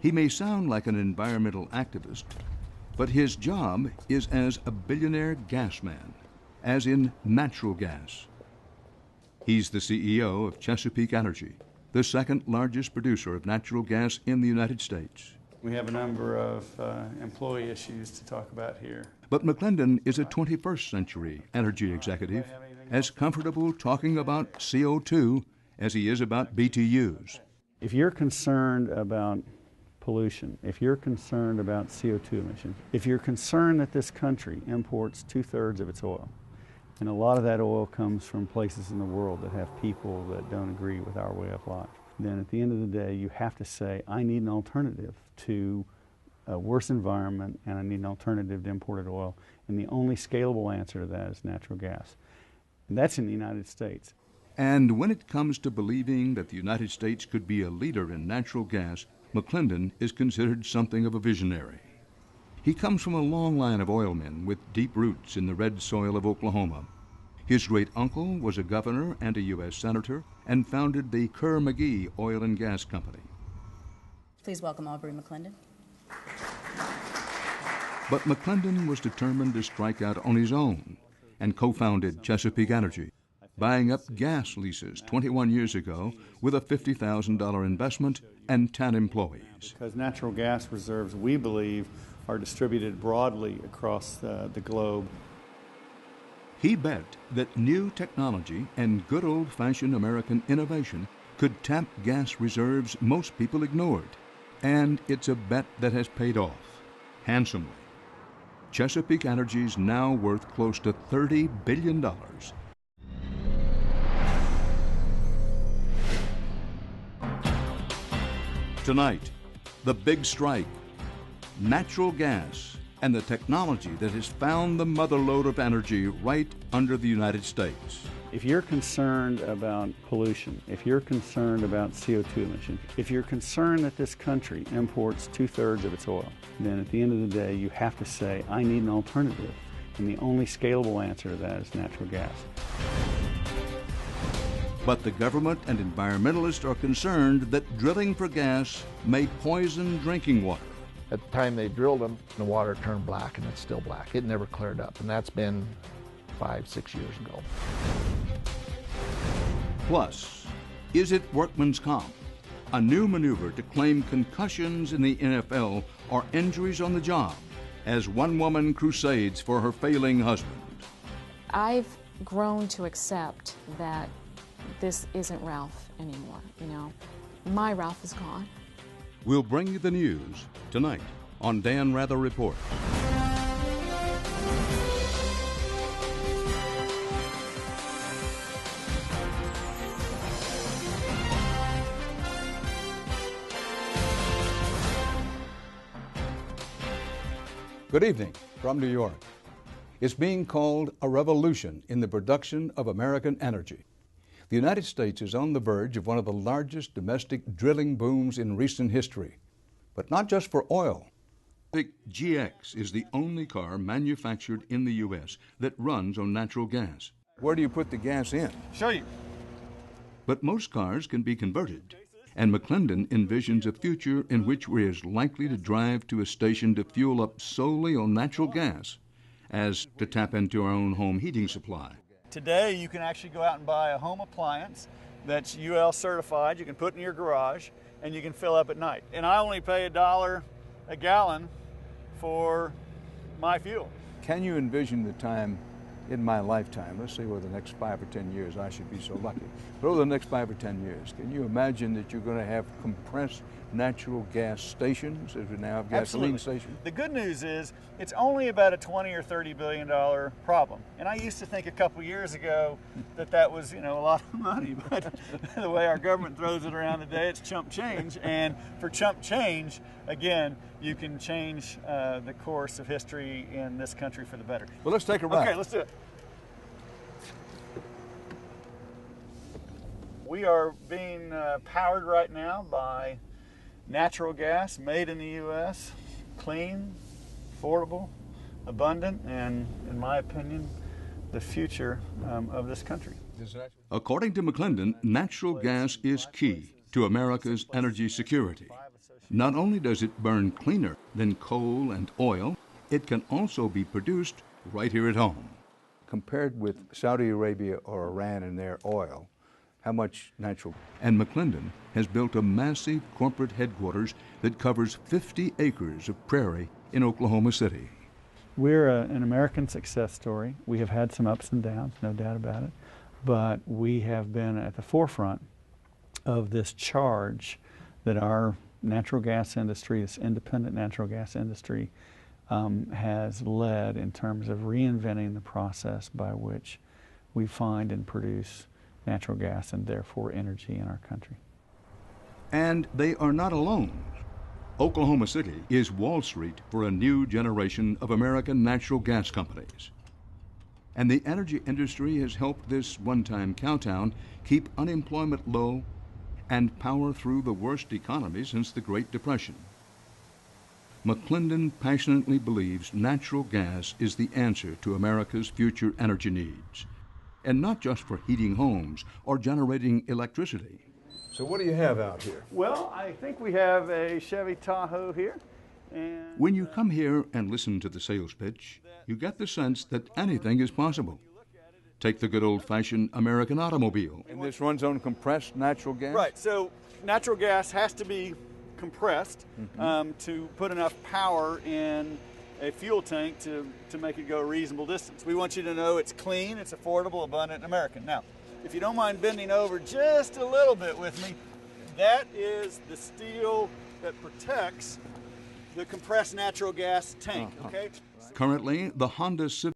He may sound like an environmental activist, but his job is as a billionaire gas man, as in natural gas. He's the CEO of Chesapeake Energy, the second largest producer of natural gas in the United States. We have a number of employee issues to talk about here. But McClendon is a 21st century energy executive, as comfortable talking about CO2 as he is about BTUs. If you're concerned about pollution, if you're concerned about CO2 emissions, if you're concerned that this country imports 2/3 of its oil, and a lot of that oil comes from places in the world that have people that don't agree with our way of life, then at the end of the day you have to say, I need an alternative to a worse environment and I need an alternative to imported oil, and the only scalable answer to that is natural gas. And that's in the United States. And when it comes to believing that the United States could be a leader in natural gas, McClendon is considered something of a visionary. He comes from a long line of oilmen with deep roots in the red soil of Oklahoma. His great-uncle was a governor and a U.S. senator and founded the Kerr-McGee Oil and Gas Company. Please welcome Aubrey McClendon. But McClendon was determined to strike out on his own and co-founded Chesapeake Energy, buying up gas leases 21 years ago with a $50,000 investment and 10 employees. Because natural gas reserves, we believe, are distributed broadly across the globe. He bet that new technology and good old-fashioned American innovation could tap gas reserves most people ignored. And it's a bet that has paid off handsomely. Chesapeake Energy's now worth close to $30 billion. Tonight, the big strike, natural gas, and the technology that has found the motherlode of energy right under the United States. If you're concerned about pollution, if you're concerned about CO2 emissions, if you're concerned that this country imports 2/3 of its oil, then at the end of the day, you have to say, I need an alternative. And the only scalable answer to that is natural gas. But the government and environmentalists are concerned that drilling for gas may poison drinking water. At the time they drilled them, the water turned black, and it's still black. It never cleared up, and that's been 5-6 years ago. Plus, is it workman's comp? A new maneuver to claim concussions in the NFL are injuries on the job, as one woman crusades for her failing husband. I've grown to accept that this isn't Ralph anymore, you know. My Ralph is gone. We'll bring you the news tonight on Dan Rather Report. Good evening from New York. It's being called a revolution in the production of American energy. The United States is on the verge of one of the largest domestic drilling booms in recent history. But not just for oil. The GX is the only car manufactured in the U.S. that runs on natural gas. Where do you put the gas in? Show you. But most cars can be converted. And McClendon envisions a future in which we're as likely to drive to a station to fuel up solely on natural gas as to tap into our own home heating supply. Today you can actually go out and buy a home appliance that's UL certified. You can put in your garage and you can fill up at night. And I only pay $1 a gallon for my fuel. Can you envision the time in my lifetime, let's say over the next 5 or 10 years, I should be so lucky, but over the next 5 or 10 years, can you imagine that you're going to have compressed natural gas stations as we now have gasoline stations? The good news is it's only about a $20 or $30 billion problem. And I used to think a couple years ago that that was, you know, a lot of money, but the way our government throws it around today, it's chump change. And for chump change, again, you can change the course of history in this country for the better. Well, let's take a ride. Okay, let's do it. We are being powered right now by natural gas made in the U.S., clean, affordable, abundant, and, in my opinion, the future of this country. According to McClendon, natural gas is key to America's energy security. Not only does it burn cleaner than coal and oil, it can also be produced right here at home. Compared with Saudi Arabia or Iran and their oil, how much natural? And McClendon has built a massive corporate headquarters that covers 50 acres of prairie in Oklahoma City. We're an American success story. We have had some ups and downs, no doubt about it, but we have been at the forefront of this charge that our natural gas industry, this independent natural gas industry, has led in terms of reinventing the process by which we find and produce natural gas and therefore energy in our country. And they are not alone. Oklahoma City is Wall Street for a new generation of American natural gas companies. And the energy industry has helped this one-time cowtown keep unemployment low and power through the worst economy since the Great Depression. McClendon passionately believes natural gas is the answer to America's future energy needs. And not just for heating homes or generating electricity. So what do you have out here? Well, I think we have a Chevy Tahoe here. And when you come here and listen to the sales pitch, you get the sense that anything is possible. Take the good old-fashioned American automobile. And this runs on compressed natural gas? Right, so natural gas has to be compressed to put enough power in a fuel tank to make it go a reasonable distance. We want you to know it's clean, it's affordable, abundant, and American. Now, if you don't mind bending over just a little bit with me, that is the steel that protects the compressed natural gas tank, okay? Currently, the Honda Civic